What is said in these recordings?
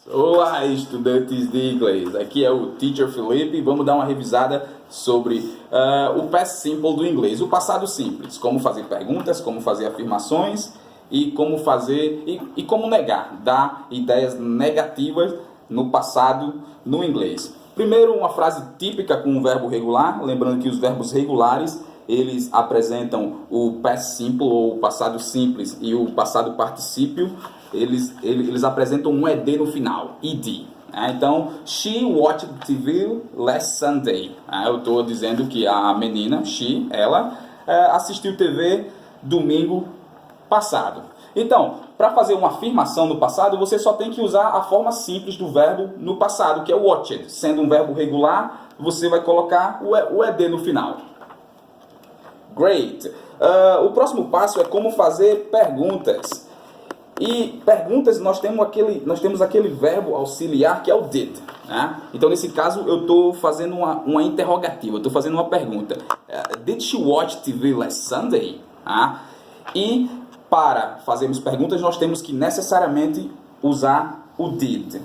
Olá, estudantes de inglês. Aqui é o Teacher Felipe. Vamos dar uma revisada sobre o past simple do inglês, o passado simples, como fazer perguntas, como fazer afirmações e como fazer e como negar, dar ideias negativas no passado no inglês. Primeiro, uma frase típica com um verbo regular, lembrando que os verbos regulares eles apresentam o past simple ou o passado simples e o passado particípio. Eles apresentam um ed no final, ed. Então, she watched TV last Sunday. Eu estou dizendo que a menina, ela assistiu TV domingo passado. Então, para fazer uma afirmação no passado, você só tem que usar a forma simples do verbo no passado, que é watched. Sendo um verbo regular, você vai colocar o ed no final. Great! O próximo passo é como fazer perguntas. E perguntas, nós temos aquele verbo auxiliar que é o did. Então, nesse caso, eu estou fazendo uma interrogativa, eu estou fazendo uma pergunta. Did she watch TV last Sunday? E para fazermos perguntas, nós temos que necessariamente usar o did.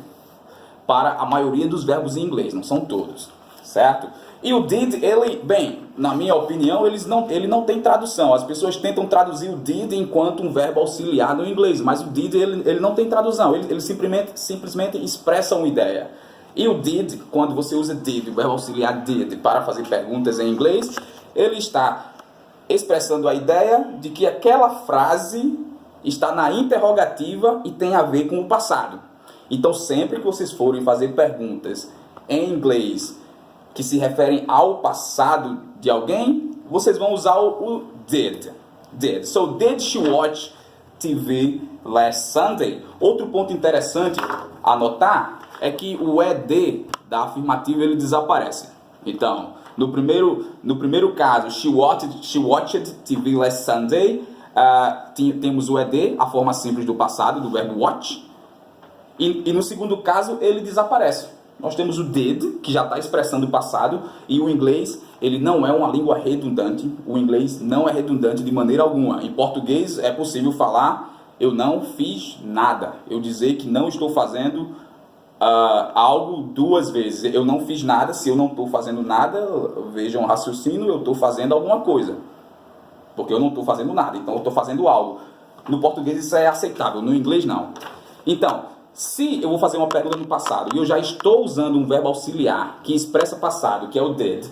Para a maioria dos verbos em inglês, não são todos, certo? E o did, bem, na minha opinião, ele não tem tradução. As pessoas tentam traduzir o did enquanto um verbo auxiliar no inglês, mas o did ele não tem tradução, ele simplesmente expressa uma ideia. E o did, quando você usa did, o verbo auxiliar did, para fazer perguntas em inglês, ele está expressando a ideia de que aquela frase está na interrogativa e tem a ver com o passado. Então, sempre que vocês forem fazer perguntas em inglês que se referem ao passado de alguém, vocês vão usar o did. So, did she watch TV last Sunday? Outro ponto interessante a notar é que o ed da afirmativa ele desaparece. Então, no primeiro caso, she watched TV last Sunday, temos o ed, a forma simples do passado, do verbo watch. E no segundo caso, ele desaparece. Nós temos o did, que já está expressando o passado, e o inglês, ele não é uma língua redundante. O inglês não é redundante de maneira alguma. Em português é possível falar, eu não fiz nada. Eu dizer que não estou fazendo algo duas vezes. Eu não fiz nada, se eu não estou fazendo nada, vejam o raciocínio, eu estou fazendo alguma coisa. Porque eu não estou fazendo nada, então eu estou fazendo algo. No português isso é aceitável, no inglês não. Então, se eu vou fazer uma pergunta no passado e eu já estou usando um verbo auxiliar que expressa passado, que é o did,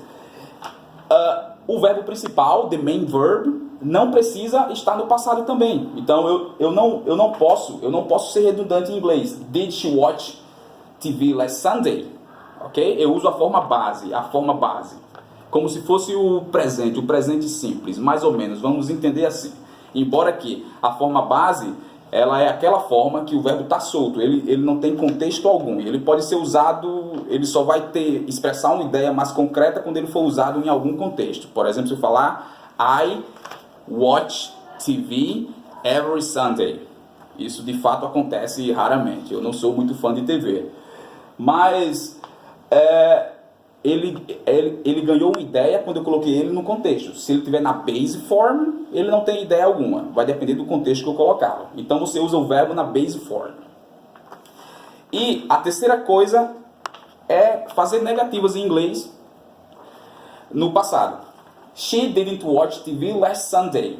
o verbo principal, the main verb, não precisa estar no passado também. Então eu não posso ser redundante em inglês. Did she watch TV last Sunday? Ok? Eu uso a forma base, como se fosse o presente simples, mais ou menos. Vamos entender assim. Embora que a forma base ela é aquela forma que o verbo está solto, ele não tem contexto algum, ele pode ser usado, ele só vai expressar uma ideia mais concreta quando ele for usado em algum contexto. Por exemplo, se eu falar I watch TV every Sunday, isso de fato acontece raramente, eu não sou muito fã de TV, mas ele ganhou uma ideia quando eu coloquei ele no contexto. Se ele estiver na base form, ele não tem ideia alguma. Vai depender do contexto que eu colocá-lo. Então você usa o verbo na base form. E a terceira coisa é fazer negativas em inglês no passado. She didn't watch TV last Sunday.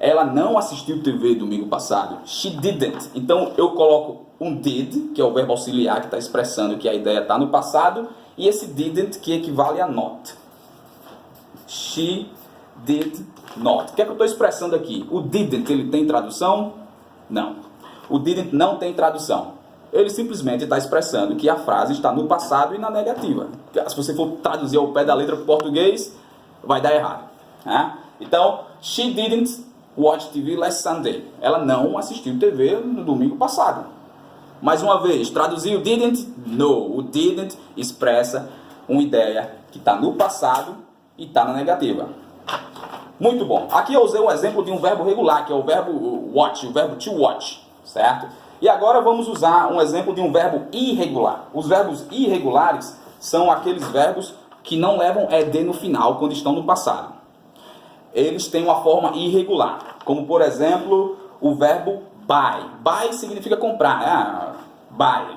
Ela não assistiu TV domingo passado. She didn't. Então eu coloco um did, que é o verbo auxiliar que está expressando que a ideia está no passado, e esse didn't que equivale a not. She did not. O que é que eu estou expressando aqui? O didn't, ele tem tradução? Não. O didn't não tem tradução. Ele simplesmente está expressando que a frase está no passado e na negativa. Se você for traduzir ao pé da letra para o português, vai dar errado. Então, she didn't watch TV last Sunday. Ela não assistiu TV no domingo passado. Mais uma vez, traduzir o didn't? No. O didn't expressa uma ideia que está no passado e está na negativa. Muito bom. Aqui eu usei um exemplo de um verbo regular, que é o verbo watch, o verbo to watch, certo? E agora vamos usar um exemplo de um verbo irregular. Os verbos irregulares são aqueles verbos que não levam ed no final quando estão no passado. Eles têm uma forma irregular, como por exemplo o verbo buy. Buy significa comprar. Buy.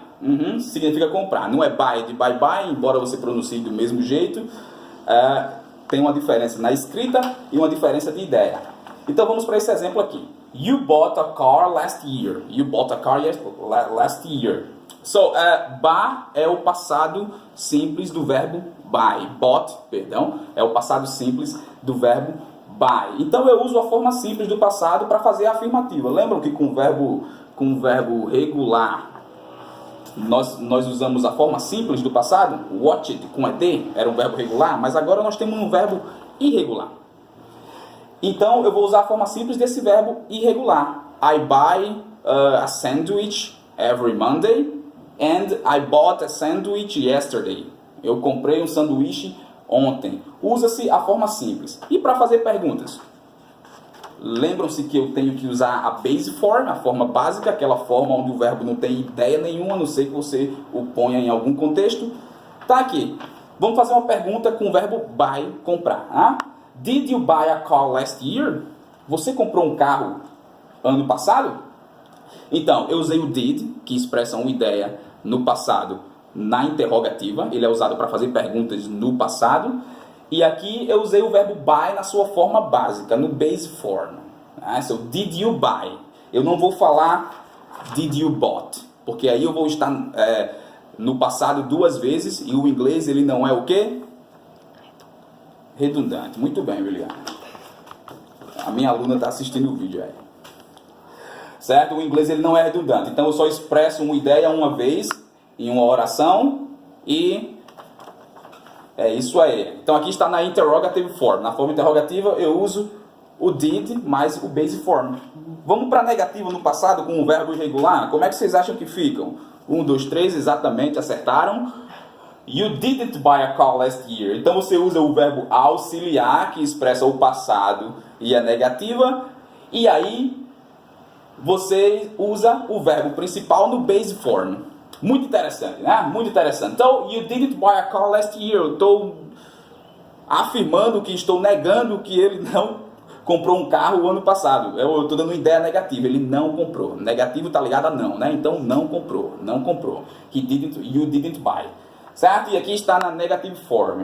significa comprar. Não é buy de buy buy, embora você pronuncie do mesmo jeito. Tem uma diferença na escrita e uma diferença de ideia. Então vamos para esse exemplo aqui. You bought a car last year. You bought a car last year. So, buy é o passado simples do verbo buy. Bought, perdão, é o passado simples do verbo buy. Então eu uso a forma simples do passado para fazer a afirmativa. Lembram que com o verbo regular nós usamos a forma simples do passado? Watched com ED era um verbo regular, mas agora nós temos um verbo irregular. Então eu vou usar a forma simples desse verbo irregular. I buy a sandwich every Monday and I bought a sandwich yesterday. Eu comprei um sanduíche ontem. Usa-se a forma simples. E para fazer perguntas? Lembram-se que eu tenho que usar a base form, a forma básica, aquela forma onde o verbo não tem ideia nenhuma, a não ser que você o ponha em algum contexto. Tá aqui. Vamos fazer uma pergunta com o verbo buy, comprar. Did you buy a car last year? Você comprou um carro ano passado? Então, eu usei o did, que expressa uma ideia no passado, na interrogativa. Ele é usado para fazer perguntas no passado. E aqui eu usei o verbo buy na sua forma básica, no base form. So, did you buy? Eu não vou falar did you bought, porque aí eu vou estar no passado duas vezes e o inglês ele não é o quê? Redundante. Muito bem, William. A minha aluna está assistindo o vídeo aí. Certo? O inglês ele não é redundante. Então eu só expresso uma ideia uma vez em uma oração e é isso aí. Então aqui está na interrogative form. Na forma interrogativa eu uso o did mais o base form. Vamos para a negativa no passado com o verbo irregular? Como é que vocês acham que ficam? 1, 2, 3, exatamente, acertaram. You didn't buy a car last year. Então você usa o verbo auxiliar, que expressa o passado e a negativa. E aí você usa o verbo principal no base form. Muito interessante, né? Muito interessante. Então, you didn't buy a car last year. Eu estou afirmando que estou negando que ele não comprou um carro o ano passado. Eu estou dando uma ideia negativa. Ele não comprou. Negativo está ligado a não, né? Então, não comprou. Não comprou. You didn't buy. Certo? E aqui está na negative form.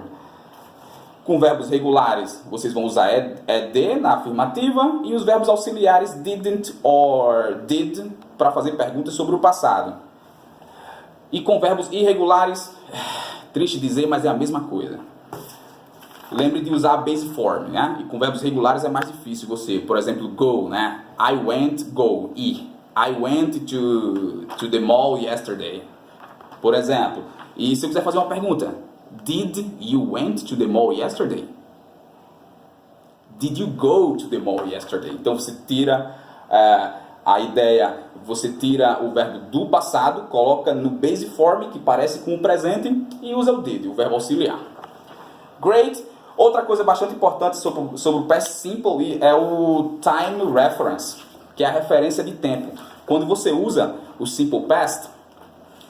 Com verbos regulares, vocês vão usar ed na afirmativa. E os verbos auxiliares didn't or did para fazer perguntas sobre o passado. E com verbos irregulares, triste dizer, mas é a mesma coisa. Lembre de usar a base form, né? E com verbos regulares é mais difícil você, por exemplo, go, né? I went, go, ir. I went to the mall yesterday. Por exemplo. E se eu quiser fazer uma pergunta, did you went to the mall yesterday? Did you go to the mall yesterday? Então você tira a ideia, você tira o verbo do passado, coloca no base form, que parece com o presente, e usa o did, o verbo auxiliar. Great! Outra coisa bastante importante sobre o past simple é o time reference, que é a referência de tempo. Quando você usa o simple past,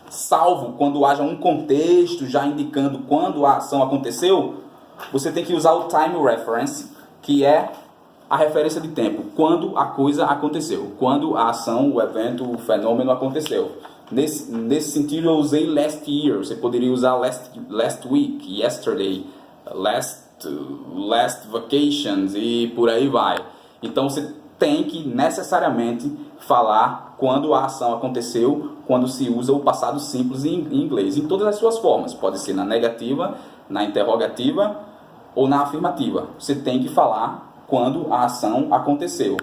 salvo quando haja um contexto já indicando quando a ação aconteceu, você tem que usar o time reference, que é a referência de tempo, quando a coisa aconteceu, quando a ação, o evento, o fenômeno aconteceu. Nesse sentido eu usei last year, você poderia usar last week, yesterday, last vacations e por aí vai. Então você tem que necessariamente falar quando a ação aconteceu, quando se usa o passado simples em inglês, em todas as suas formas. Pode ser na negativa, na interrogativa ou na afirmativa. Você tem que falar quando a ação aconteceu.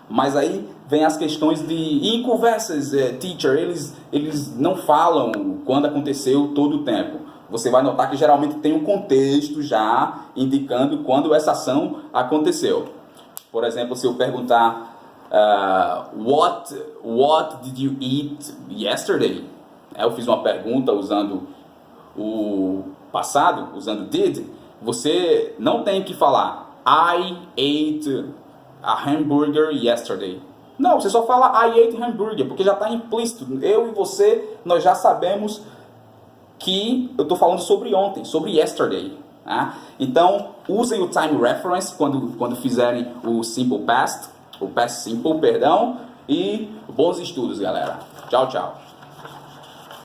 Mas aí vem as questões de... em conversas, teacher, eles não falam quando aconteceu todo o tempo. Você vai notar que geralmente tem um contexto já indicando quando essa ação aconteceu. Por exemplo, se eu perguntar what did you eat yesterday? Eu fiz uma pergunta usando o passado, usando did. Você não tem que falar I ate a hambúrguer yesterday. Não, você só fala I ate hambúrguer, porque já está implícito. Eu e você, nós já sabemos que eu estou falando sobre ontem, sobre yesterday. Né? Então, usem o time reference quando fizerem o simple past, o past simple, perdão. E bons estudos, galera. Tchau, tchau.